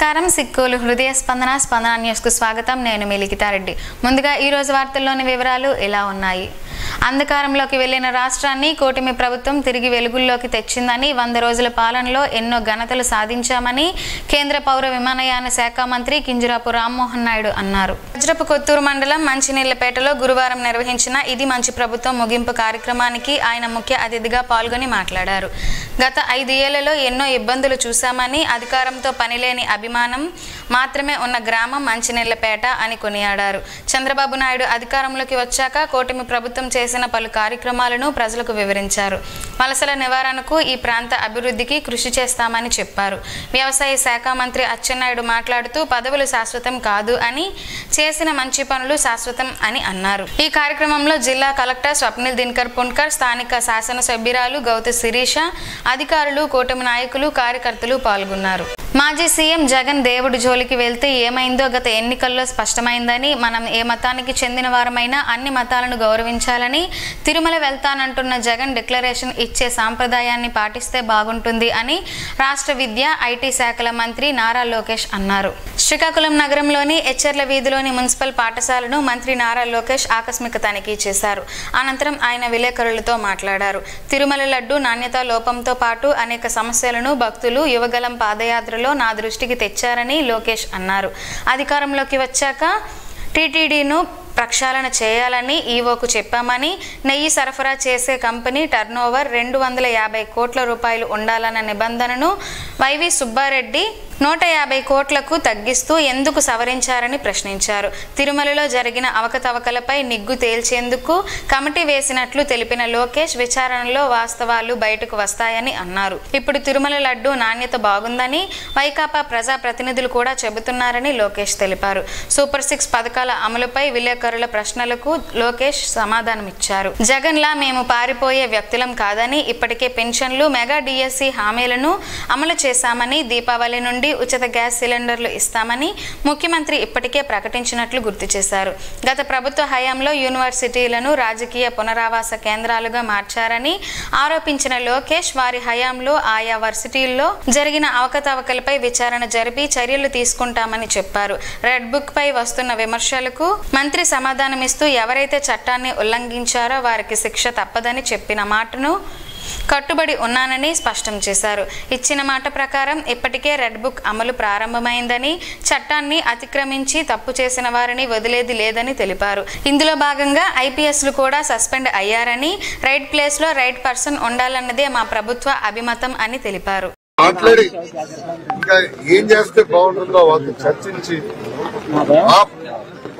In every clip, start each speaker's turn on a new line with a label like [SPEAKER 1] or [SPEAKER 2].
[SPEAKER 1] నమస్కారం సిక్కులు హృదయ స్పందన న్యూస్ కు స్వాగతం. నేను మీ లిఖితారెడ్డి. ముందుగా ఈ రోజు వార్తల్లోని వివరాలు ఎలా ఉన్నాయి. అంధకారంలోకి వెళ్లిన రాష్ట్రాన్ని కూటమి ప్రభుత్వం తిరిగి వెలుగుల్లోకి తెచ్చిందని 100 రోజుల పాలనలో ఎన్నో ఘనతలు సాధించామని కేంద్ర పౌర విమానయాన శాఖ మంత్రి కింజరాపు రామ్మోహన్ నాయుడు అన్నారు. వజ్రపు కొత్తూరు మండలం మంచినీళ్లపేటలో గురువారం నిర్వహించిన ఇది మంచి ప్రభుత్వం ముగింపు కార్యక్రమానికి ఆయన ముఖ్య అతిథిగా పాల్గొని మాట్లాడారు. గత 5 ఏళ్లలో ఎన్నో ఇబ్బందులు చూశామని, అధికారంతో పనిలేని అభిమానం మాత్రమే ఉన్న గ్రామం మంచినీళ్లపేట అని కొనియాడారు. చంద్రబాబు నాయుడు అధికారంలోకి వచ్చాక కూటమి ప్రభుత్వం చేసిన పలు కార్యక్రమాలను ప్రజలకు వివరించారు. వలసల నివారణకు, ఈ ప్రాంత అభివృద్ధికి కృషి చేస్తామని చెప్పారు. వ్యవసాయ శాఖ మంత్రి అచ్చెన్నాయుడు మాట్లాడుతూ పదవులు శాశ్వతం కాదు అని, చేసిన మంచి పనులు శాశ్వతం అని అన్నారు. ఈ కార్యక్రమంలో జిల్లా కలెక్టర్ స్వప్నిల్ దినకర్ పున్కర్, స్థానిక శాసనసభ్యురాలు గౌతు శిరీష, అధికారులు, కూటమి నాయకులు, కార్యకర్తలు పాల్గొన్నారు. మాజీ సీఎం జగన్ దేవుడి జోలికి వెళ్తే ఏమైందో గత ఎన్నికల్లో స్పష్టమైందని, మనం ఏ మతానికి చెందిన వారమైనా అన్ని మతాలను గౌరవించాలని, తిరుమల వెళ్తానంటున్న జగన్ డిక్లరేషన్ ఇచ్చే సాంప్రదాయాన్ని పాటిస్తే బాగుంటుంది అని రాష్ట్ర విద్య, ఐటీ శాఖల మంత్రి నారా లోకేష్ అన్నారు. శ్రీకాకుళం నగరంలోని ఎచ్చెర్ల వీధిలోని మున్సిపల్ పాఠశాలను మంత్రి నారా లోకేష్ ఆకస్మిక తనిఖీ చేశారు. అనంతరం ఆయన విలేకరులతో మాట్లాడారు. తిరుమల లడ్డు నాణ్యత లోపంతో పాటు అనేక సమస్యలను భక్తులు యువగలం పాదయాత్రలో నా దృష్టికి తెచ్చారని లోకేష్ అన్నారు. అధికారంలోకి వచ్చాక టీటీడీను ప్రక్షాళన చేయాలని ఈవోకు చెప్పామని, నెయ్యి సరఫరా చేసే కంపెనీ టర్నోవర్ 250 కోట్ల రూపాయలు ఉండాలన్న నిబంధనను వైవి సుబ్బారెడ్డి 150 కోట్లకు తగ్గిస్తూ ఎందుకు సవరించారని ప్రశ్నించారు. తిరుమలలో జరిగిన అవకతవకలపై నిగ్గు తేల్చేందుకు కమిటీ వేసినట్లు తెలిపిన లోకేష్, విచారణలో వాస్తవాలు బయటకు వస్తాయని అన్నారు. ఇప్పుడు తిరుమల లడ్డు నాణ్యత బాగుందని వైకాపా ప్రజా ప్రతినిధులు కూడా చెబుతున్నారని లోకేష్ తెలిపారు. సూపర్ 6 పథకాల అమలుపై విలేకరుల ప్రశ్నలకు లోకేష్ సమాధానమిచ్చారు. జగన్లా మేము పారిపోయే వ్యక్తులం కాదని, ఇప్పటికే పెన్షన్లు, మెగా డిఎస్సి హామీలను అమలు చేశామని, దీపావళి నుండి ఉచిత గ్యాస్ సిలిండర్లు ఇస్తామని ముఖ్యమంత్రి ఇప్పటికే ప్రకటించినట్లు గుర్తు చేశారు. గత ప్రభుత్వ హయాంలో యూనివర్సిటీలను రాజకీయ పునరావాస కేంద్రాలుగా మార్చారని ఆరోపించిన లోకేష్, వారి హయాంలో ఆయా వర్సిటీల్లో జరిగిన అవకతవకలపై విచారణ జరిపి చర్యలు తీసుకుంటామని చెప్పారు. రెడ్ బుక్ పై వస్తున్న విమర్శలకు మంత్రి సమాధానమిస్తూ ఎవరైతే చట్టాన్ని ఉల్లంఘించారో వారికి శిక్ష తప్పదని చెప్పిన మాటను కట్టుబడి ఉన్నానని స్పష్టం చేశారు. ఇచ్చిన మాట ప్రకారం ఇప్పటికే రెడ్ బుక్ అమలు ప్రారంభమైందని, చట్టాన్ని అతిక్రమించి తప్పు చేసిన వారిని వదిలేది లేదని తెలిపారు. ఇందులో భాగంగా ఐపీఎస్లు కూడా సస్పెండ్ అయ్యారని, రైట్ ప్లేస్ లో రైట్ పర్సన్ ఉండాలన్నదే మా ప్రభుత్వ అభిమతం అని తెలిపారు.
[SPEAKER 2] మాట్లాడి ఇంకా ఏం చేస్తే బాగుంటుందో వాళ్ళతో చర్చించి,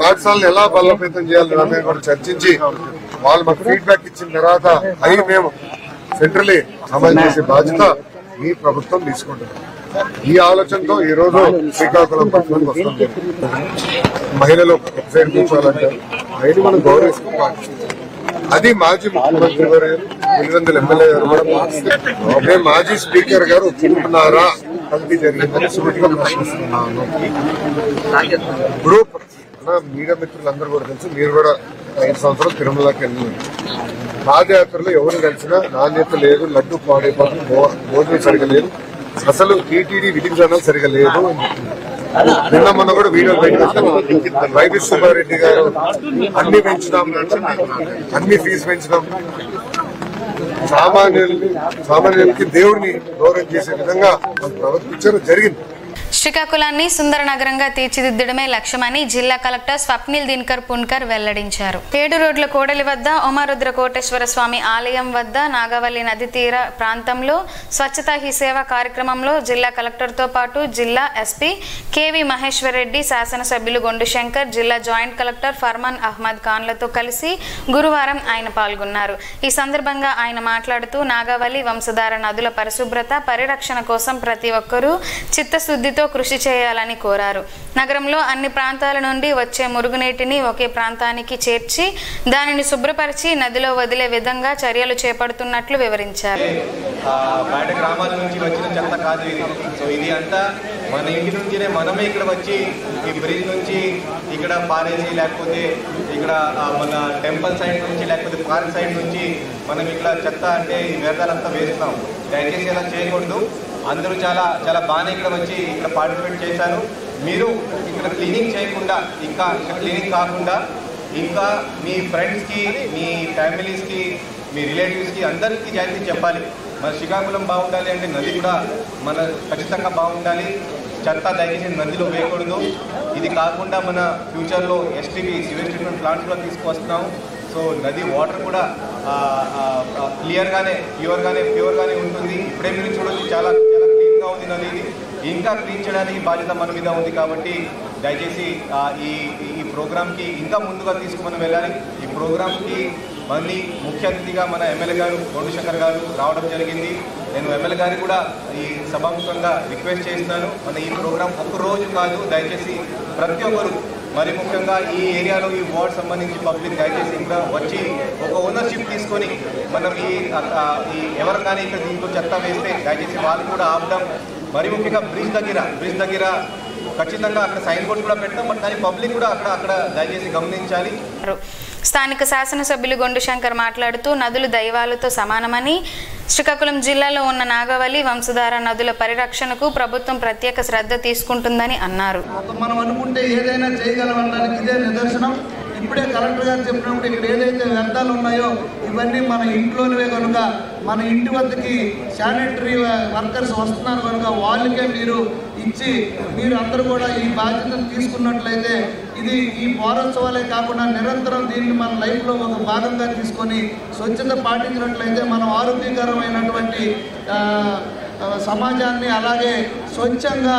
[SPEAKER 2] పాఠశాలను ఎలా బలోపేతం చేయాలని కూడా చర్చించి, వాళ్ళు మాకు ఫీడ్బ్యాక్ ఇచ్చిన తర్వాత అవి మేము సెంట్రలీ అమలు చేసే బాధ్యత ఈ ప్రభుత్వం తీసుకుంటుంది. ఈ ఆలోచనతో ఈ రోజు శ్రీకాకుళం పట్టణానికి వస్తుంది. మహిళలు సైడ్ కూర్చోవాలంటారు, అయినా మనం గౌరవిస్తున్నాం. అది మాజీ ముఖ్యమంత్రి గారు, 800 ఎమ్మెల్యే గారు కూడా మేము మాజీ స్పీకర్ గారు ఒప్పుకుంటున్నారా కమిటీ జరిగిందని సూటిగా ప్రశ్నిస్తున్నాను. ఇప్పుడు మీడియా మిత్రులందరూ కూడా తెలుసు, మీరు కూడా 5 సంవత్సరాలు తిరుమలకి వెళ్ళింది. పాదయాత్రలో ఎవరు కలిసినా నాణ్యత లేదు, లడ్డు పాడైపోతుంది, భోజనం సరిగా లేదు, అసలు టీటీడీ విధి విధానాలు సరిగా లేదు. నిన్న మొన్న కూడా వీడియో బయట వైవి సుబ్బారెడ్డి గారు అన్ని పెంచుదాం, అన్ని ఫీజు పెంచుదాం, సామాన్యులకి దేవుడిని గౌరవం చేసే విధంగా ప్రవర్తించడం జరిగింది.
[SPEAKER 1] శ్రీకాకుళాన్ని సుందర నగరంగా తీర్చిదిద్దడమే లక్ష్యమని జిల్లా కలెక్టర్ స్వప్నిల్ దినకర్ పున్కర్ వెల్లడించారు. 7 రోడ్ల కోడలి వద్ద ఉమారుద్ర కోటేశ్వర స్వామి ఆలయం వద్ద నాగవల్లి నది తీర ప్రాంతంలో స్వచ్ఛతా హీ సేవ కార్యక్రమంలో జిల్లా కలెక్టర్తో పాటు జిల్లా ఎస్పీ కేవి మహేశ్వర్ రెడ్డి, శాసనసభ్యులు గొండు శంకర్, జిల్లా జాయింట్ కలెక్టర్ ఫర్మాన్ అహ్మద్ ఖాన్లతో కలిసి గురువారం ఆయన పాల్గొన్నారు. ఈ సందర్భంగా ఆయన మాట్లాడుతూ నాగవల్లి వంశధార నదుల పరిశుభ్రత, పరిరక్షణ కోసం ప్రతి ఒక్కరూ చిత్తశుద్ధితో కృషి చేయాలని కోరారు. నగరంలో అన్ని ప్రాంతాల నుండి వచ్చే మురుగునీటిని ఒకే ప్రాంతానికి చేర్చి దానిని శుభ్రపరిచి నదిలో వదిలే విధంగా చర్యలు చేపడుతున్నట్లు వివరించారు.
[SPEAKER 3] బయట గ్రామాల నుంచి వచ్చిన చెత్త కాదు ఇది. సో ఇది అంతా మన ఇంటి నుంచినే మనమే ఇక్కడ వచ్చి ఈ బ్రిడ్జ్ నుంచి ఇక్కడ పారేసి, లేకపోతే ఇక్కడ మన టెంపుల్ సైడ్ నుంచి, లేకపోతే పార్క్ సైడ్ నుంచి మనం ఇక్కడ చెత్త అంటే ఈ వ్యర్థాలంతా వేస్తాం. దయచేసి అలా చేయకూడదు. అందరూ చాలా చాలా బాగానే ఇక్కడ వచ్చి ఇక్కడ పార్టిసిపేట్ చేశారు. మీరు ఇక్కడ క్లీనింగ్ చేయకుండా ఇంకా క్లీనింగ్ కాకుండా ఇంకా మీ ఫ్రెండ్స్కి, మీ ఫ్యామిలీస్కి, మీ రిలేటివ్స్కి అందరికీ జాగ్రత్త చెప్పాలి. మన శ్రీకాకుళం బాగుండాలి అంటే నది కూడా మన ఖచ్చితంగా బాగుండాలి. చెత్త దయచేసి నదిలో వేయకూడదు. ఇది కాకుండా మన ఫ్యూచర్లో ఎస్టీపీ సివేజ్ ట్రీట్మెంట్ ప్లాంట్స్ కూడా తీసుకొస్తున్నాం. సో నది వాటర్ కూడా క్లియర్గానే ప్యూర్గానే ఉంటుంది. ఇప్పుడే మీరు చూడొచ్చు, చాలా చాలా క్లీన్గా ఉంది నది. ఇది ఇంకా క్లీన్ చేయడానికి బాధ్యత మన మీద ఉంది. కాబట్టి దయచేసి ఈ ప్రోగ్రామ్కి ఇంకా ముందుగా తీసుకుని వెళ్ళాలి. ఈ ప్రోగ్రామ్కి మళ్ళీ ముఖ్య అతిథిగా మన ఎమ్మెల్యే గారు గొండుశంకర్ గారు రావడం జరిగింది. నేను ఎమ్మెల్యే గారికి కూడా ఈ సభాముఖంగా రిక్వెస్ట్ చేస్తున్నాను, మన ఈ ప్రోగ్రాం ఒక్కరోజు కాదు, దయచేసి ప్రతి ఒక్కరు, మరి ముఖ్యంగా ఈ ఏరియాలో ఈ వార్డ్ సంబంధించి పబ్లిక్ దయచేసి ఇంకా వచ్చి ఒక ఓనర్షిప్ తీసుకొని మనం ఈ ఎవరు కానీ ఇక్కడ దీంట్లో చెత్త వేస్తే దయచేసి వాళ్ళు కూడా ఆపడం. మరి ముఖ్యంగా బ్రిడ్జ్ దగ్గర ఖచ్చితంగా అక్కడ సైన్ బోర్డ్ కూడా పెట్టడం, బట్ కానీ పబ్లిక్ కూడా అక్కడ దయచేసి గమనించాలి.
[SPEAKER 1] స్థానిక శాసనసభ్యులు గొండుశంకర్ మాట్లాడుతూ నదులు దైవాలతో సమానమని, శ్రీకాకుళం జిల్లాలో ఉన్న నాగవల్లి, వంశధార నదుల పరిరక్షణకు ప్రభుత్వం ప్రత్యేక శ్రద్ధ తీసుకుంటుందని అన్నారు.
[SPEAKER 4] మనం అనుకుంటే ఏదైనా చేయగలమనడానికి ఇదే నిదర్శనం. ఇప్పుడే కలెక్టర్ గారు చెప్పినప్పుడు ఇక్కడ ఏదైతే వ్యర్థాలు ఉన్నాయో ఇవన్నీ మన ఇంట్లోనే కనుక, మన ఇంటి వద్దకి శానిటరీ వర్కర్స్ వస్తున్నారు కనుక వాళ్ళకే మీరు ఇచ్చి మీరు అందరూ కూడా ఈ బాధ్యతను తీసుకున్నట్లయితే ఇది ఈ వారోత్సవాలే కాకుండా నిరంతరం దీన్ని మన లైఫ్లో ఒక భాగంగా తీసుకొని స్వచ్ఛత పాటించినట్లయితే మనం ఆరోగ్యకరమైనటువంటి సమాజాన్ని, అలాగే స్వచ్ఛంగా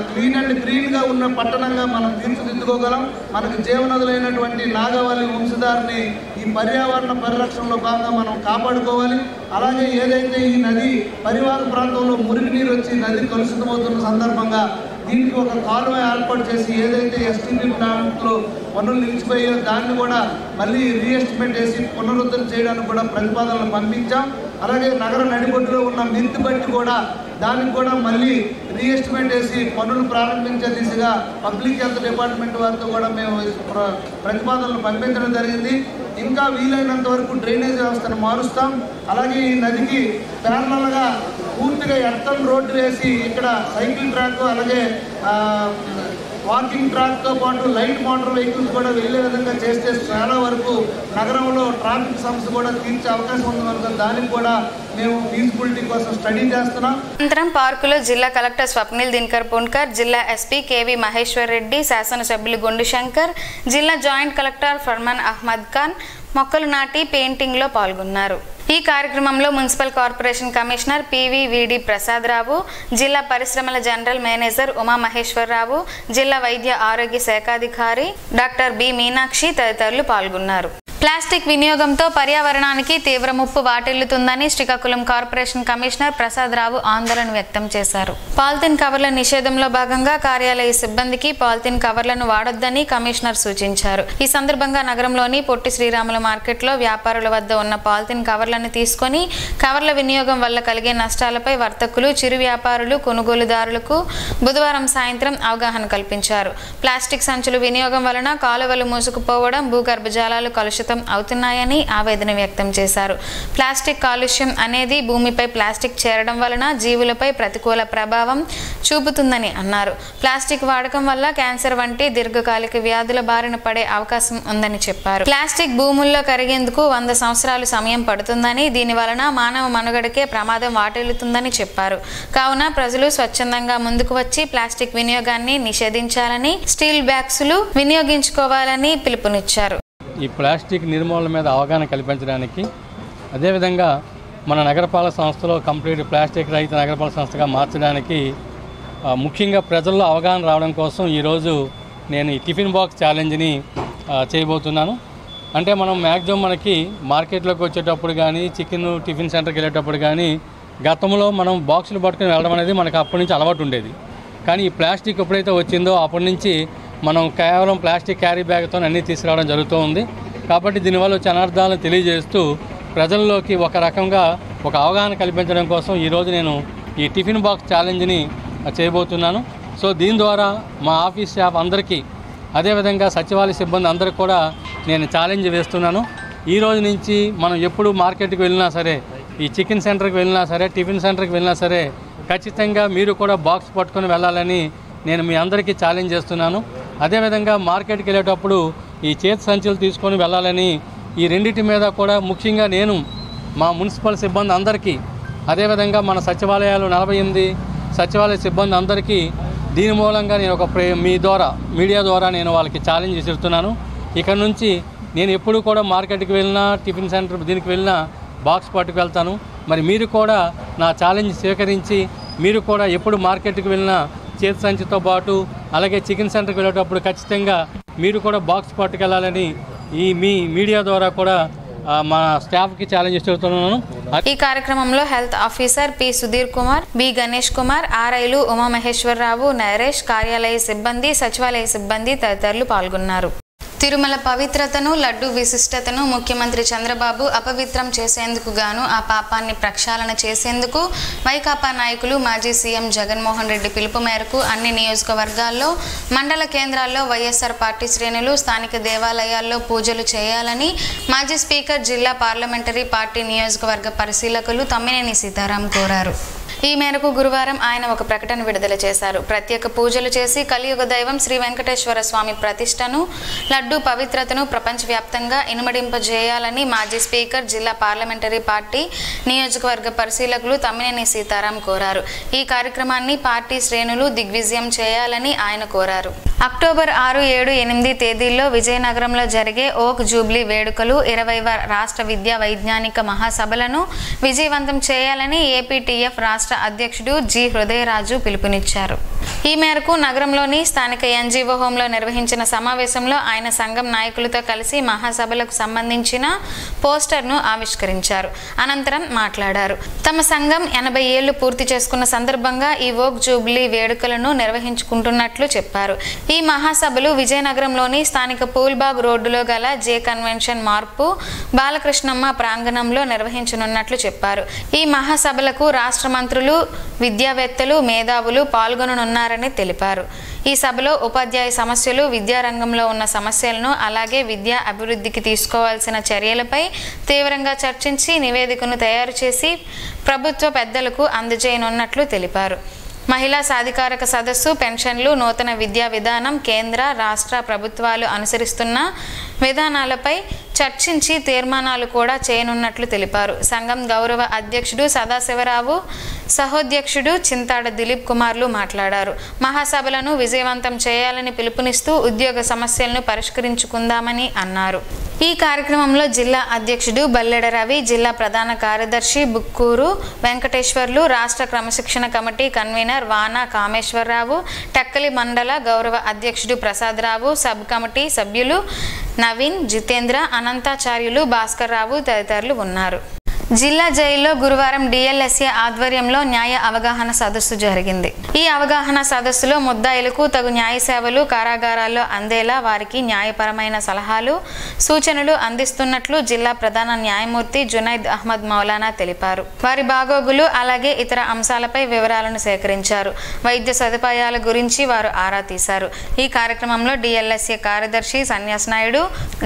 [SPEAKER 4] క్లీన్ అండ్ గ్రీన్గా ఉన్న పట్టణంగా మనం తీర్చిదిద్దుకోగలం. మనకు జీవనదులైనటువంటి నాగవల్లి, వంశధారని ఈ పర్యావరణ పరిరక్షణలో భాగంగా మనం కాపాడుకోవాలి. అలాగే ఏదైతే ఈ నది పరివాహక ప్రాంతంలో మురికి నీరు వచ్చి నది కలుషితమవుతున్న సందర్భంగా దీనికి ఒక కాలువ ఏర్పాటు చేసి ఏదైతే ఎస్టీపీ ప్లాంట్లో పనులు నిలిచిపోయాయో దాన్ని కూడా మళ్ళీ రీఎస్టిమేట్ చేసి పునరుద్ధరణ చేయడానికి కూడా ప్రతిపాదనలు పంపించాం. అలాగే నగర నడిబొడ్డులో ఉన్న మింత్ బట్టి కూడా దానికి కూడా మళ్ళీ రీఎస్టిమేట్ చేసి పనులు ప్రారంభించే దిశగా పబ్లిక్ హెల్త్ డిపార్ట్మెంట్ వారితో కూడా మేము ప్రతిపాదనలు పంపించడం జరిగింది. ఇంకా వీలైనంత వరకు డ్రైనేజ్ వ్యవస్థను మారుస్తాం. అలాగే ఈ నదికి ప్యారలల్గా పూర్తిగా ఎర్తన్ రోడ్డు వేసి ఇక్కడ సైకిల్ ట్రాక్, అలాగే వాకింగ్ ట్రాక్తో పాటు లైట్ మోటార్ వెహికల్స్ కూడా వెళ్ళే విధంగా చేస్తే చాలా వరకు నగరంలో ట్రాఫిక్ సమస్య కూడా తీర్చే అవకాశం ఉంది కనుక దానికి కూడా మేము ఫీజిబిలిటీ కోసం స్టడీ చేస్తున్నాం.
[SPEAKER 1] అనంతరం పార్కులో జిల్లా కలెక్టర్ స్వప్నిల్ దినకర్ పున్కర్, జిల్లా ఎస్పీ కేవి మహేశ్వర్ రెడ్డి, శాసనసభ్యులు గొండుశంకర్, జిల్లా జాయింట్ కలెక్టర్ ఫర్మాన్ అహ్మద్ ఖాన్ మొక్కలు నాటి పెయింటింగ్లో పాల్గొన్నారు. ఈ కార్యక్రమంలో municipal corporation commissioner PVVD Prasadarao, జిల్లా పరిశ్రమల జనరల్ మేనేజర్ ఉమామహేశ్వరరావు, జిల్లా వైద్య ఆరోగ్య శాఖాధికారి డాక్టర్ బి మీనాక్షి తదితరులు పాల్గొన్నారు. ప్లాస్టిక్ వినియోగంతో పర్యావరణానికి తీవ్ర ముప్పు వాటిల్లుతుందని శ్రీకాకుళం కార్పొరేషన్ కమిషనర్ ప్రసాదరావు ఆందోళన వ్యక్తం చేశారు. పాలిథిన్ కవర్ల నిషేధంలో భాగంగా కార్యాలయ సిబ్బందికి పాలిథిన్ కవర్లను వాడొద్దని కమిషనర్ సూచించారు. ఈ సందర్భంగా నగరంలోని పొట్టి శ్రీరాముల మార్కెట్లో వ్యాపారుల వద్ద ఉన్న పాలిథిన్ కవర్లను తీసుకొని కవర్ల వినియోగం వల్ల కలిగే నష్టాలపై వర్తకులు, చిరు వ్యాపారులు, కొనుగోలుదారులకు బుధవారం సాయంత్రం అవగాహన కల్పించారు. ప్లాస్టిక్ సంచులు వినియోగం వలన కాలువలు మూసుకుపోవడం, భూగర్భ జలాలు కలుషితం అవుతున్నాయని ఆవేదన వ్యక్తం చేశారు. ప్లాస్టిక్ కాలుష్యం అనేది భూమిపై ప్లాస్టిక్ చేరడం వలన జీవులపై ప్రతికూల ప్రభావం చూపుతుందని అన్నారు. ప్లాస్టిక్ వాడకం వల్ల క్యాన్సర్ వంటి దీర్ఘకాలిక వ్యాధుల బారిన పడే అవకాశం ఉందని చెప్పారు. ప్లాస్టిక్ భూముల్లో కరిగేందుకు 100 సంవత్సరాలు సమయం పడుతుందని, దీని వలన మానవ మనుగడకే ప్రమాదం వాటిల్లుతుందని చెప్పారు. కావున ప్రజలు స్వచ్ఛందంగా ముందుకు వచ్చి ప్లాస్టిక్ వినియోగాన్ని నిషేధించాలని, స్టీల్ బ్యాగ్స్లు వినియోగించుకోవాలని పిలుపునిచ్చారు.
[SPEAKER 5] ఈ ప్లాస్టిక్ నిర్మూలన మీద అవగాహన కల్పించడానికి, అదేవిధంగా మన నగరపాలక సంస్థలో కంప్లీట్ ప్లాస్టిక్ రహిత నగరపాలక సంస్థగా మార్చడానికి ముఖ్యంగా ప్రజల్లో అవగాహన రావడం కోసం ఈరోజు నేను ఈ టిఫిన్ బాక్స్ ఛాలెంజ్ని చేయబోతున్నాను. అంటే మనం మ్యాక్సిమం మనకి మార్కెట్లోకి వచ్చేటప్పుడు కానీ, చికెన్ టిఫిన్ సెంటర్కి వెళ్ళేటప్పుడు కానీ గతంలో మనం బాక్సులు పట్టుకుని వెళ్ళడం అనేది మనకు అప్పటి నుంచి అలవాటు ఉండేది. కానీ ఈ ప్లాస్టిక్ ఎప్పుడైతే వచ్చిందో అప్పటి నుంచి మనం కేవలం ప్లాస్టిక్ క్యారీ బ్యాగ్తో అన్నీ తీసుకురావడం జరుగుతూ ఉంది. కాబట్టి దీనివల్ల వచ్చే అనర్థాలను తెలియజేస్తూ ప్రజల్లోకి ఒక రకంగా ఒక అవగాహన కల్పించడం కోసం ఈరోజు నేను ఈ టిఫిన్ బాక్స్ ఛాలెంజ్ని చేయబోతున్నాను. సో దీని ద్వారా మా ఆఫీస్ స్టాఫ్ అందరికీ, అదేవిధంగా సచివాలయ సిబ్బంది అందరికీ కూడా నేను ఛాలెంజ్ వేస్తున్నాను. ఈ రోజు నుంచి మనం ఎప్పుడు మార్కెట్కి వెళ్ళినా సరే, ఈ చికెన్ సెంటర్కి వెళ్ళినా సరే, టిఫిన్ సెంటర్కి వెళ్ళినా సరే ఖచ్చితంగా మీరు కూడా బాక్స్ పట్టుకొని వెళ్ళాలని నేను మీ అందరికీ ఛాలెంజ్ చేస్తున్నాను. అదేవిధంగా మార్కెట్కి వెళ్ళేటప్పుడు ఈ చేతి సంచులు తీసుకొని వెళ్ళాలని ఈ రెండింటి మీద కూడా ముఖ్యంగా నేను మా మున్సిపల్ సిబ్బంది అందరికీ, అదేవిధంగా మన సచివాలయాలు 48 సచివాలయ సిబ్బంది అందరికీ దీని మూలంగా నేను మీ ద్వారా మీడియా ద్వారా నేను వాళ్ళకి ఛాలెంజ్ చేస్తున్నాను. ఇక్కడ నుంచి నేను ఎప్పుడు కూడా మార్కెట్కి వెళ్ళినా, టిఫిన్ సెంటర్ దీనికి వెళ్ళినా బాక్స్ పట్టుకు వెళ్తాను. మరి మీరు కూడా నా ఛాలెంజ్ స్వీకరించి మీరు కూడా ఎప్పుడు మార్కెట్కి వెళ్ళినా చేతి సంచితో పాటు, అలాగే చికెన్ సెంటర్కి వెళ్ళేటప్పుడు ఖచ్చితంగా మీరు కూడా బాక్స్ పట్టుకెళ్ళాలని మీ మీడియా ద్వారా కూడా మా స్టాఫ్కి ఛాలెంజ్ చేస్తున్నాను.
[SPEAKER 1] ఈ కార్యక్రమంలో health officer P Sudheer Kumar, B Ganesh Kumar, ఆర్ఐలు ఉమామహేశ్వరరావు, నరేష్, కార్యాలయ సిబ్బంది, సచివాలయ సిబ్బంది తదితరులు పాల్గొన్నారు. తిరుమల పవిత్రతను, లడ్డు విశిష్టతను ముఖ్యమంత్రి చంద్రబాబు అపవిత్రం చేసేందుకు గాను ఆ పాపాన్ని ప్రక్షాళన చేసేందుకు వైకాపా నాయకులు మాజీ సీఎం జగన్మోహన్ రెడ్డి పిలుపు మేరకు అన్ని నియోజకవర్గాల్లో, మండల కేంద్రాల్లో వైఎస్ఆర్ పార్టీ శ్రేణులు స్థానిక దేవాలయాల్లో పూజలు చేయాలని మాజీ స్పీకర్, జిల్లా పార్లమెంటరీ పార్టీ నియోజకవర్గ పరిశీలకులు తమ్మినేని సీతారాం కోరారు. ఈ మేరకు గురువారం ఆయన ఒక ప్రకటన విడుదల చేశారు. ప్రత్యేక పూజలు చేసి కలియుగ దైవం శ్రీ వెంకటేశ్వర స్వామి ప్రతిష్టను, లడ్డు పవిత్రతను ప్రపంచవ్యాప్తంగా ఇనుమడింపజేయాలని మాజీ స్పీకర్, జిల్లా పార్లమెంటరీ పార్టీ నియోజకవర్గ పరిశీలకులు తమ్మినేని సీతారాం కోరారు. ఈ కార్యక్రమాన్ని పార్టీ శ్రేణులు దిగ్విజయం చేయాలని ఆయన కోరారు. అక్టోబర్ 6, 7, 8 తేదీల్లో విజయనగరంలో జరిగే ఓక్ జూబ్లీ వేడుకలు, 20వ రాష్ట్ర విద్యా వైజ్ఞానిక మహాసభలను విజయవంతం చేయాలని ఏపీటీఎఫ్ రాష్ట్ర అధ్యక్షుడు జి హృదయరాజు పిలుపునిచ్చారు. ఈ మేరకు నగరంలోని స్థానిక ఎన్జీఓ హోంలో నిర్వహించిన సమావేశంలో ఆయన సంఘం నాయకులతో కలిసి మహాసభలకు సంబంధించిన పోస్టర్ను ఆవిష్కరించారు. అనంతరం మాట్లాడారు. తమ సంఘం 80 ఏళ్లు పూర్తి చేసుకున్న సందర్భంగా ఈ ఓక్ జూబ్లీ వేడుకలను నిర్వహించుకుంటున్నట్లు చెప్పారు. ఈ మహాసభలు విజయనగరంలోని స్థానిక పూల్బాగ్ రోడ్డులో గల జే కన్వెన్షన్ మార్పు బాలకృష్ణమ్మ ప్రాంగణంలో నిర్వహించనున్నట్లు చెప్పారు. ఈ మహాసభలకు రాష్ట్ర మంత్రులు, విద్యావేత్తలు, మేధావులు పాల్గొననున్నారని తెలిపారు. ఈ సభలో ఉపాధ్యాయ సమస్యలు, విద్యారంగంలో ఉన్న సమస్యలను, అలాగే విద్యా అభివృద్ధికి తీసుకోవాల్సిన చర్యలపై తీవ్రంగా చర్చించి నివేదికను తయారు చేసి ప్రభుత్వ పెద్దలకు అందజేయనున్నట్లు తెలిపారు. మహిళా సాధికారక సదస్సు, పెన్షన్లు, నూతన విద్యా విధానం, కేంద్ర, రాష్ట్ర ప్రభుత్వాలు అనుసరిస్తున్న విధానాలపై చర్చించి తీర్మానాలు కూడా చేయనున్నట్లు తెలిపారు. సంఘం గౌరవ అధ్యక్షుడు సదాశివరావు, సహోధ్యక్షుడు చింతాడ దిలీప్ కుమార్లు మాట్లాడారు. మహాసభలను విజయవంతం చేయాలని పిలుపునిస్తూ ఉద్యోగ సమస్యలను పరిష్కరించుకుందామని అన్నారు. ఈ కార్యక్రమంలో జిల్లా అధ్యక్షుడు బల్లెడ రవి, జిల్లా ప్రధాన కార్యదర్శి బుక్కూరు వెంకటేశ్వర్లు, రాష్ట్ర క్రమశిక్షణ కమిటీ కన్వీనర్ వానా కామేశ్వరరావు, టక్కలి మండల గౌరవ అధ్యక్షుడు ప్రసాదరావు, సబ్ కమిటీ సభ్యులు నవీన్, జితేంద్ర, అనంతాచార్యులు, భాస్కర్ రావు తదితరులు ఉన్నారు. జిల్లా జైల్లో గురువారం డిఎల్ఎస్ఏ ఆధ్వర్యంలో న్యాయ అవగాహన సదస్సు జరిగింది. ఈ అవగాహన సదస్సులో ముద్దాయిలకు తగు న్యాయ సేవలు కారాగారాల్లో అందేలా వారికి న్యాయపరమైన సలహాలు, సూచనలు అందిస్తున్నట్లు జిల్లా ప్రధాన న్యాయమూర్తి జునైద్ అహ్మద్ మౌలానా తెలిపారు. వారి బాగోగులు, అలాగే ఇతర అంశాలపై వివరాలను సేకరించారు. వైద్య సదుపాయాల గురించి వారు ఆరా తీశారు. ఈ కార్యక్రమంలో డిఎల్ఎస్ఏ కార్యదర్శి సన్యాస్ నాయుడు,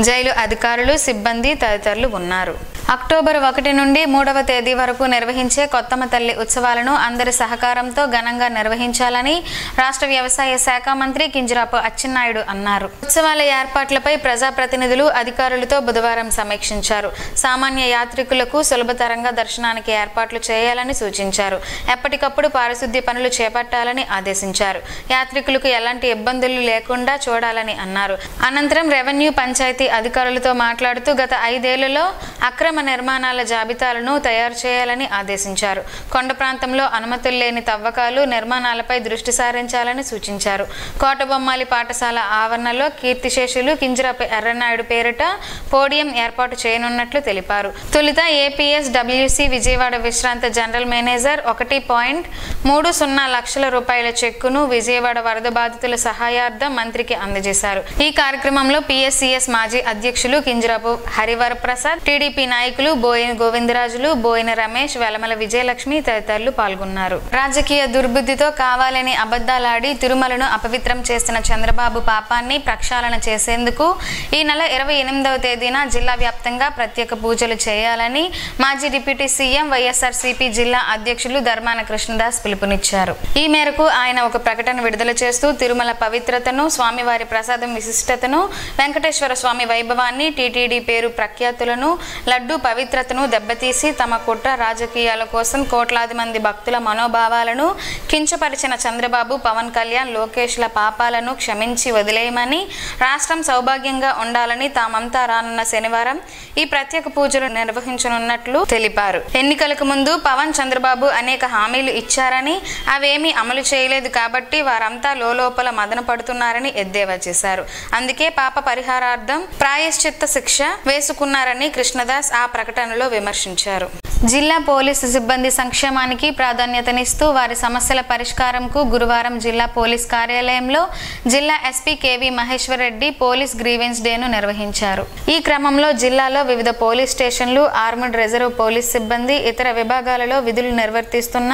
[SPEAKER 1] జైలు అధికారులు, సిబ్బంది తదితరులు ఉన్నారు. అక్టోబర్ 1 నుండి 3వ తేదీ వరకు నిర్వహించే కొత్తమ తల్లి ఉత్సవాలను అందరి సహకారంతో ఘనంగా నిర్వహించాలని రాష్ట్ర వ్యవసాయ శాఖ మంత్రి కింజరాపు అచ్చెన్నాయుడు అన్నారు. ఉత్సవాల ఏర్పాట్లపై ప్రజాప్రతినిధులు, అధికారులతో బుధవారం సమీక్షించారు. సామాన్య యాత్రికులకు సులభతరంగా దర్శనానికి ఏర్పాట్లు చేయాలని సూచించారు. ఎప్పటికప్పుడు పారిశుద్ధ్య పనులు చేపట్టాలని ఆదేశించారు. యాత్రికులకు ఎలాంటి ఇబ్బందులు లేకుండా చూడాలని అన్నారు. అనంతరం రెవెన్యూ, పంచాయతీ అధికారులతో మాట్లాడుతూ గత 5 ఏళ్లలో అక్రమ నిర్మాణాల జాబితాలను తయారు చేయాలని ఆదేశించారు. కొండ ప్రాంతంలో అనుమతులు లేని తవ్వకాలు, నిర్మాణాలపై దృష్టి సారించాలని సూచించారు. కోటబొమ్మాలి పాఠశాల ఆవరణలో కీర్తిశేషులు కింజరాపు ఎర్రనాయుడు పేరిట పోడియం ఏర్పాటు చేయనున్నట్లు తెలిపారు. తొలుత ఏపీఎస్డబ్ల్యూసీ విజయవాడ విశ్రాంత జనరల్ మేనేజర్ 1.30 లక్షల రూపాయల చెక్కును విజయవాడ వరద బాధితుల సహాయార్థం మంత్రికి అందజేశారు. ఈ కార్యక్రమంలో పిఎస్సిఎస్ మాజీ అధ్యక్షులు కింజరాపు హరివరప్రసాద్, టీడీపీ నాయకులు బోయిన గోవిందరాజులు, బోయిన రమేష్, వెలమల విజయలక్ష్మి తదితరులు పాల్గొన్నారు. రాజకీయ దుర్బుద్ధితో కావాలని అబద్ధాలాడి తిరుమలను అపవిత్రం చేసిన చంద్రబాబు పాపాన్ని ప్రక్షాళన చేసేందుకు ఈ నెల 28వ తేదీన జిల్లా వ్యాప్తంగా వ్యాప్తంగా ప్రత్యేక పూజలు చేయాలని మాజీ డిప్యూటీ సీఎం వైఎస్ఆర్సీపీ జిల్లా అధ్యక్షులు ధర్మాన కృష్ణదాస్ పిలుపునిచ్చారు. ఈ మేరకు ఆయన ఒక ప్రకటన విడుదల చేస్తూ తిరుమల పవిత్రతను, స్వామివారి ప్రసాదం విశిష్టతను, వెంకటేశ్వర స్వామి వైభవాన్ని, టీటీడీ పేరు ప్రఖ్యాతులను, లడ్డూ పవిత్రతను దెబ్బతీసి తమ కుట్ర రాజకీయాల కోసం కోట్లాది మంది భక్తుల మనోభావాలను కించపరిచిన చంద్రబాబు, పవన్ కళ్యాణ్, లోకేష్ల పాపాలను క్షమించి వదిలేయమని, రాష్ట్రం సౌభాగ్యంగా ఉండాలని తామంతా రానున్న శనివారం ఈ ప్రత్యేక పూజలు నిర్వహించనున్నట్లు తెలిపారు. ఎన్నికలకు ముందు పవన్, చంద్రబాబు అనేక హామీలు ఇచ్చారని అవేమీ అమలు చేయలేదు కాబట్టి వారంతా లోలోపల మదన పడుతున్నారని ఎద్దేవా చేశారు. అందుకే పాప పరిహారార్థం ప్రాయశ్చిత్త శిక్ష వేసుకున్నారని కృష్ణదాస్ ఆ ప్రకటనలో విమర్శించారు. జిల్లా పోలీసు సిబ్బంది సంక్షేమానికి ప్రాధాన్యతనిస్తూ వారి సమస్యల పరిష్కారంకు గురువారం జిల్లా పోలీస్ కార్యాలయంలో జిల్లా SP KV Maheshwar Reddy police grievance డేను నిర్వహించారు. ఈ క్రమంలో జిల్లాలో వివిధ పోలీస్ స్టేషన్లు, ఆర్మడ్ రిజర్వ్ పోలీస్ సిబ్బంది, ఇతర విభాగాలలో విధులు నిర్వర్తిస్తున్న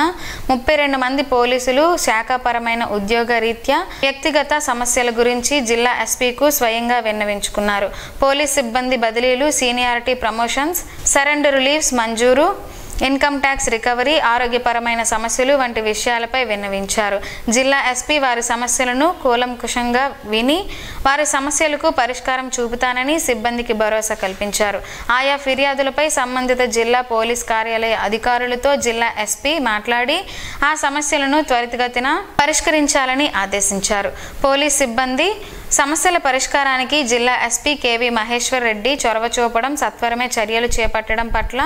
[SPEAKER 1] 32 మంది పోలీసులు శాఖాపరమైన ఉద్యోగ రీత్యా వ్యక్తిగత సమస్యల గురించి జిల్లా ఎస్పీకు స్వయంగా విన్నవించుకున్నారు. పోలీస్ సిబ్బంది బదిలీలు, సీనియారిటీ ప్రమోషన్స్, సరెండర్ లీవ్స్ మంజూరు, ఇన్కమ్ ట్యాక్స్ రికవరీ, ఆరోగ్యపరమైన సమస్యలు వంటి విషయాలపై విన్నవించారు. జిల్లా ఎస్పీ వారి సమస్యలను కూలంకుషంగా విని వారి సమస్యలకు పరిష్కారం చూపుతానని సిబ్బందికి భరోసా కల్పించారు. ఆయా ఫిర్యాదులపై సంబంధిత జిల్లా పోలీస్ కార్యాలయ అధికారులతో జిల్లా ఎస్పీ మాట్లాడి ఆ సమస్యలను త్వరితగతిన పరిష్కరించాలని ఆదేశించారు. పోలీస్ సిబ్బంది సమస్యల పరిష్కారానికి జిల్లా ఎస్పీ కేవి మహేశ్వర్ రెడ్డి చొరవ చూపడం, సత్వరమే చర్యలు చేపట్టడం పట్ల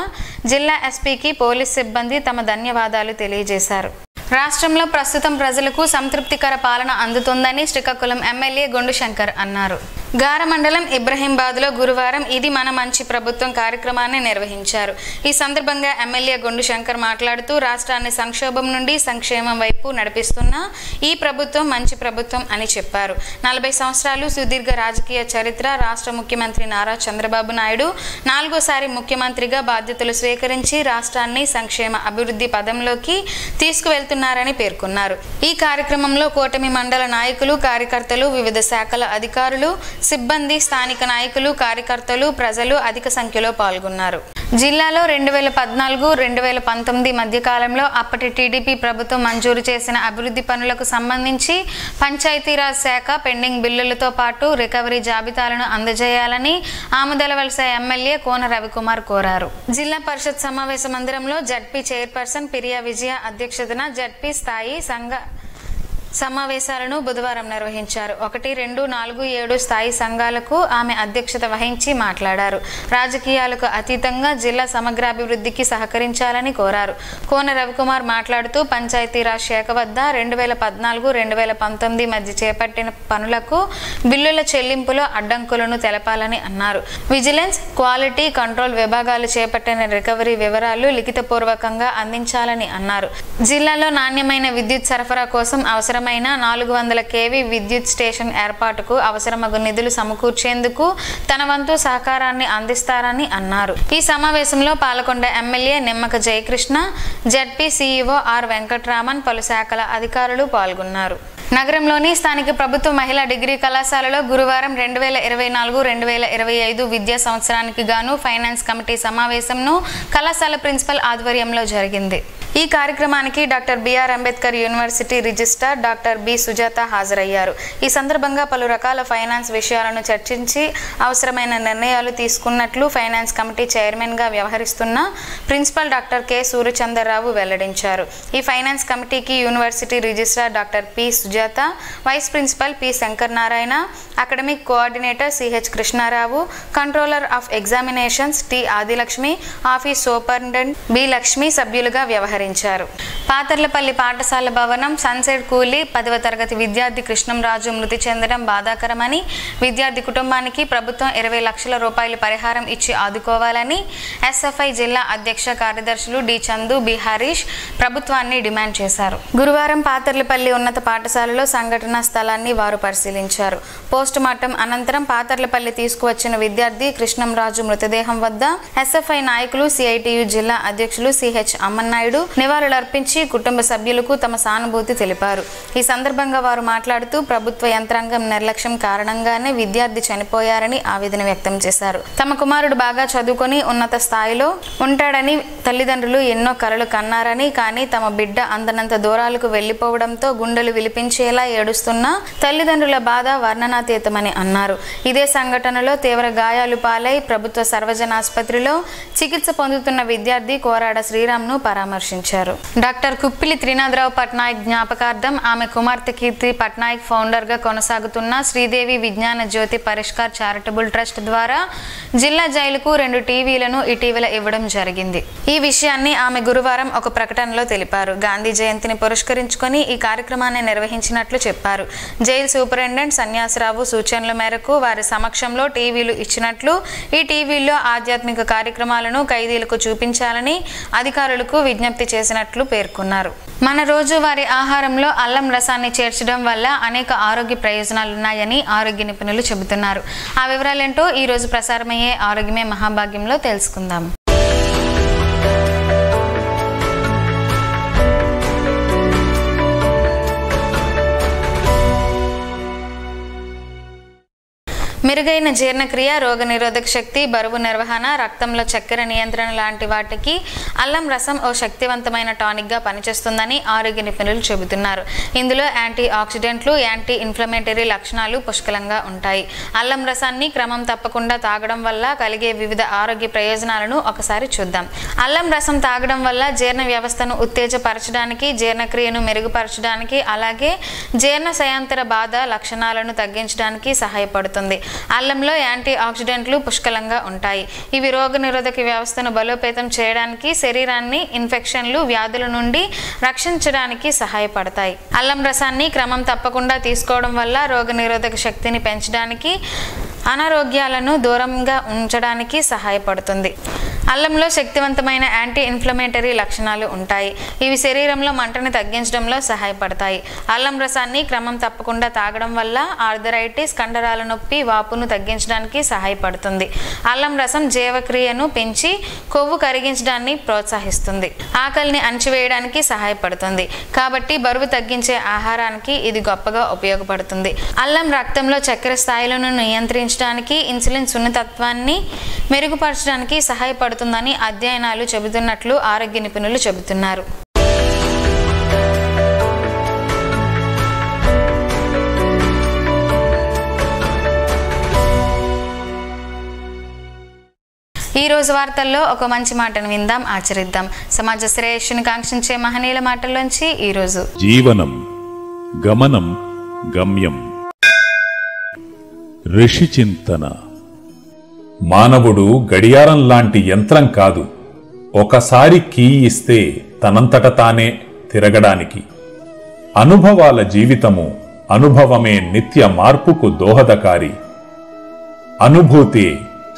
[SPEAKER 1] జిల్లా ఎస్పీకి పోలీస్ సిబ్బంది తమ ధన్యవాదాలు తెలియజేశారు. రాష్ట్రంలో ప్రస్తుతం ప్రజలకు సంతృప్తికర పాలన అందుతుందని శ్రీకాకుళం ఎమ్మెల్యే గొండు శంకర్ అన్నారు. గార మండలం ఇబ్రహీంబాద్లో గురువారం ఇది మన మంచి ప్రభుత్వం కార్యక్రమాన్ని నిర్వహించారు. ఈ సందర్భంగా ఎమ్మెల్యే గొండు శంకర్ మాట్లాడుతూ రాష్ట్రాన్ని సంక్షోభం నుండి సంక్షేమం వైపు నడిపిస్తున్న ఈ ప్రభుత్వం మంచి ప్రభుత్వం అని చెప్పారు. 40 సంవత్సరాలు సుదీర్ఘ రాజకీయ చరిత్ర, రాష్ట్ర ముఖ్యమంత్రి నారా చంద్రబాబు నాయుడు 4వ ముఖ్యమంత్రిగా బాధ్యతలు స్వీకరించి రాష్ట్రాన్ని సంక్షేమ అభివృద్ధి పదంలోకి తీసుకువెళ్తున్నారని పేర్కొన్నారు. ఈ కార్యక్రమంలో కూటమి మండల నాయకులు, కార్యకర్తలు, వివిధ శాఖల అధికారులు, సిబ్బంది, స్థానిక నాయకులు, కార్యకర్తలు, ప్రజలు అధిక సంఖ్యలో పాల్గొన్నారు. జిల్లాలో 2014-2019 మధ్య కాలంలో అప్పటి టీడీపీ ప్రభుత్వం మంజూరు చేసిన అభివృద్ధి పనులకు సంబంధించి పంచాయతీరాజ్ శాఖ పెండింగ్ బిల్లులతో పాటు రికవరీ జాబితాలను అందజేయాలని ఆమదలవలస ఎమ్మెల్యే కోన రవికుమార్ కోరారు. జిల్లా పరిషత్ సమావేశ మందిరంలో జడ్పీ చైర్పర్సన్ పిరియా విజయ అధ్యక్షతన జడ్పీ స్థాయి సంఘ సమావేశాలను బుధవారం నిర్వహించారు. 1, 2, 4, 7 స్థాయి సంఘాలకు ఆమె అధ్యక్షత వహించి మాట్లాడారు. రాజకీయాలకు అతీతంగా జిల్లా సమగ్రాభివృద్ధికి సహకరించాలని కోరారు. కోన రవికుమార్ మాట్లాడుతూ పంచాయతీరాజ్ శాఖ వద్ద 2014-2019 మధ్య చేపట్టిన పనులకు బిల్లుల చెల్లింపులో అడ్డంకులను తెలపాలని అన్నారు. విజిలెన్స్, క్వాలిటీ కంట్రోల్ విభాగాలు చేపట్టిన రికవరీ వివరాలు లిఖితపూర్వకంగా అందించాలని అన్నారు. జిల్లాలో నాణ్యమైన విద్యుత్ సరఫరా కోసం అవసరమైన 400 kV విద్యుత్ స్టేషన్ ఏర్పాటుకు అవసరమగు నిధులు సమకూర్చేందుకు తన వంతు సహకారాన్ని అందిస్తారని అన్నారు. ఈ సమావేశంలో Palakonda MLA Nimmaka Jayakrishna, ZP CEO are Venkatraman, పలు శాఖల అధికారులు పాల్గొన్నారు. నగరంలోని స్థానిక ప్రభుత్వ మహిళా డిగ్రీ కళాశాలలో గురువారం 2024-2025 విద్యా సంవత్సరానికి గాను ఫైనాన్స్ కమిటీ సమావేశంను కళాశాల ప్రిన్సిపల్ ఆధ్వర్యంలో జరిగింది. ఈ కార్యక్రమానికి doctor BR Ambedkar university registrar doctor B Sujatha హాజరయ్యారు. ఈ సందర్భంగా పలు రకాల ఫైనాన్స్ విషయాలను చర్చించి అవసరమైన నిర్ణయాలు తీసుకున్నట్లు ఫైనాన్స్ కమిటీ చైర్మన్గా వ్యవహరిస్తున్న ప్రిన్సిపల్ డాక్టర్ కె సూర్యచంద్రరావు వెల్లడించారు. ఈ ఫైనాన్స్ కమిటీకి university registrar doctor P Sujatha, vice principal P Shankar Narayana, academic coordinator CH Krishnarao, controller of examinations T Adilakshmi, office superintendent B Lakshmi సభ్యులుగా వ్యవహరించారు. పాతర్లపల్లి పాఠశాల భవనం సన్సెట్ కూలీ 10వ తరగతి విద్యార్థి కృష్ణంరాజు మృతి చెందడం బాధాకరమని, విద్యార్థి కుటుంబానికి ప్రభుత్వం 20 లక్షల రూపాయలు పరిహారం ఇచ్చి ఆదుకోవాలని ఎస్ఎఫ్ఐ జిల్లా అధ్యక్ష కార్యదర్శులు డి చందు, బి హరీష్ ప్రభుత్వాన్ని డిమాండ్ చేశారు. గురువారం పాతర్లపల్లి ఉన్నత పాఠశాలలో సంఘటనా స్థలాన్ని వారు పరిశీలించారు. పోస్ట్ మార్టం అనంతరం పాతర్లపల్లి తీసుకువచ్చిన విద్యార్థి కృష్ణంరాజు మృతదేహం వద్ద ఎస్ఎఫ్ఐ నాయకులు, సిఐటియు జిల్లా అధ్యక్షులు సిహెచ్ అమ్మన్నాయుడు, నివాళులర్పించి కుటుంబ సభ్యులకు తమ సానుభూతి తెలిపారు. ఈ సందర్భంగా వారు మాట్లాడుతూ ప్రభుత్వ యంత్రాంగం నిర్లక్ష్యం కారణంగానే విద్యార్థి చనిపోయారని ఆవేదన వ్యక్తం చేశారు. తమ కుమారుడు బాగా చదువుకొని ఉన్నత స్థాయిలో ఉంటాడని తల్లిదండ్రులు ఎన్నో కలలు కన్నారని, కానీ తమ బిడ్డ అందనంత దూరాలకు వెళ్లిపోవడంతో గుండెలు విలిపించేలా ఏడుస్తున్న తల్లిదండ్రుల బాధ వర్ణనాతీతమని అన్నారు. ఇదే సంఘటనలో తీవ్ర గాయాలు పాలై ప్రభుత్వ సర్వజన ఆసుపత్రిలో చికిత్స పొందుతున్న విద్యార్థి కోరాడ శ్రీరామ్ను పరామర్శించారు. డాక్టర్ కుప్పిలి త్రినాథరావు పట్నాయక్ జ్ఞాపకార్థం ఆమె కుమార్తె కీర్తి పట్నాయక్ ఫౌండర్గా కొనసాగుతున్న శ్రీదేవి విజ్ఞాన జ్యోతి పరిష్కార్ చారిటబుల్ ట్రస్ట్ ద్వారా జిల్లా జైలుకు 2 టీవీలను ఇటీవల ఇవ్వడం జరిగింది. ఈ విషయాన్ని ఆమె గురువారం ఒక ప్రకటనలో తెలిపారు. గాంధీ జయంతిని పురస్కరించుకొని ఈ కార్యక్రమాన్ని నిర్వహించినట్లు చెప్పారు. జైలు సూపరింటెండెంట్ సన్యాసరావు సూచనల మేరకు వారి సమక్షంలో టీవీలు ఇచ్చినట్లు, ఈ టీవీల్లో ఆధ్యాత్మిక కార్యక్రమాలను ఖైదీలకు చూపించాలని అధికారులకు విజ్ఞప్తి చేసినట్లు పేర్కొన్నారు. మన రోజువారీ ఆహారంలో అల్లం రసాన్ని చేర్చడం వల్ల అనేక ఆరోగ్య ప్రయోజనాలున్నాయని ఆరోగ్య నిపుణులు చెబుతున్నారు. ఆ వివరాలేంటో ఈ రోజు ప్రసారమయ్యే ఆరోగ్యమే మహాభాగ్యంలో తెలుసుకుందాం. మెరుగైన జీర్ణక్రియ, రోగనిరోధక శక్తి, బరువు నిర్వహణ, రక్తంలో చక్కెర నియంత్రణ లాంటి వాటికి అల్లం రసం ఓ శక్తివంతమైన టానిక్గా పనిచేస్తుందని ఆరోగ్య నిపుణులు చెబుతున్నారు. ఇందులో యాంటీ ఆక్సిడెంట్లు, యాంటీ ఇన్ఫ్లమేటరీ లక్షణాలు పుష్కలంగా ఉంటాయి. అల్లం రసాన్ని క్రమం తప్పకుండా తాగడం వల్ల కలిగే వివిధ ఆరోగ్య ప్రయోజనాలను ఒకసారి చూద్దాం. అల్లం రసం తాగడం వల్ల జీర్ణ వ్యవస్థను ఉత్తేజపరచడానికి, జీర్ణక్రియను మెరుగుపరచడానికి, అలాగే జీర్ణశయాంతర బాధ లక్షణాలను తగ్గించడానికి సహాయపడుతుంది. అల్లంలో యాంటీ ఆక్సిడెంట్లు పుష్కలంగా ఉంటాయి. ఇవి రోగనిరోధక వ్యవస్థను బలోపేతం చేయడానికి, శరీరాన్ని ఇన్ఫెక్షన్లు, వ్యాధుల నుండి రక్షించడానికి సహాయపడతాయి. అల్లం రసాన్ని క్రమం తప్పకుండా తీసుకోవడం వల్ల రోగనిరోధక శక్తిని పెంచడానికి, అనారోగ్యాలను దూరంగా ఉంచడానికి సహాయపడుతుంది. అల్లంలో శక్తివంతమైన యాంటీ ఇన్ఫ్లమేటరీ లక్షణాలు ఉంటాయి. ఇవి శరీరంలో మంటను తగ్గించడంలో సహాయపడతాయి. అల్లం రసాన్ని క్రమం తప్పకుండా తాగడం వల్ల ఆర్థరైటిస్, కండరాల నొప్పి, వాపును తగ్గించడానికి సహాయపడుతుంది. అల్లం రసం జీవక్రియను పెంచి కొవ్వు కరిగించడాన్ని ప్రోత్సహిస్తుంది. ఆకలిని అణచివేయడానికి సహాయపడుతుంది. కాబట్టి బరువు తగ్గించే ఆహారానికి ఇది గొప్పగా ఉపయోగపడుతుంది. అల్లం రక్తంలో చక్కెర స్థాయిలను నియంత్రించడానికి, ఇన్సులిన్ సున్నితత్వాన్ని మెరుగుపరచడానికి సహాయపడుతుందని అధ్యయనాలు చెబుతున్నట్లు ఆరోగ్య నిపుణులు చెబుతున్నారు. ఈ రోజు వార్తల్లో ఒక మంచి మాటను విందాం, ఆచరిద్దాం. సమాజ శ్రేయస్సును కాంక్షించే మహనీయుల మాటల్లోంచి ఈ రోజు.
[SPEAKER 6] జీవనం గమనం గమ్యం. ఋషి చింతన. మానవుడు గడియారం లాంటి యంత్రం కాదు, ఒకసారి కీ ఇస్తే తనంతట తానే తిరగడానికి. అనుభవాల జీవితము, అనుభవమే నిత్య మార్పుకు దోహదకారి. అనుభూతి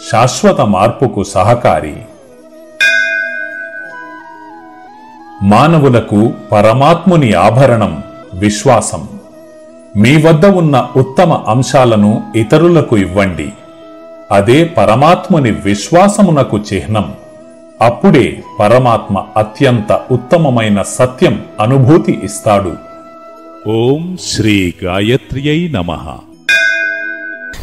[SPEAKER 6] శాశ్వత మార్పుకు సహకారి. మానవులకు పరమాత్ముని ఆభరణం విశ్వాసం. మీ వద్ద ఉన్న ఉత్తమ అంశాలను ఇతరులకు ఇవ్వండి. అదే పరమాత్ముని విశ్వాసమునకు చిహ్నం. అప్పుడే పరమాత్మ అత్యంత ఉత్తమమైన సత్యం అనుభూతి ఇస్తాడు. ఓం శ్రీ గాయత్ర్యై నమః.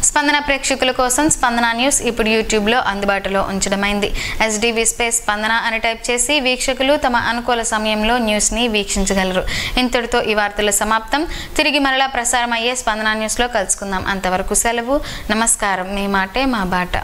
[SPEAKER 1] స్పందన ప్రేక్షకుల కోసం స్పందన న్యూస్ ఇప్పుడు యూట్యూబ్లో అందుబాటులో ఉంచడమైంది. SDV స్పేస్ స్పందన అని టైప్ చేసి వీక్షకులు తమ అనుకూల సమయంలో న్యూస్ని వీక్షించగలరు. ఇంతటితో ఈ వార్తల సమాప్తం. తిరిగి మరలా ప్రసారం అయ్యే స్పందన న్యూస్లో కలుసుకుందాం. అంతవరకు సెలవు. నమస్కారం. మీ మాటే మా బాట.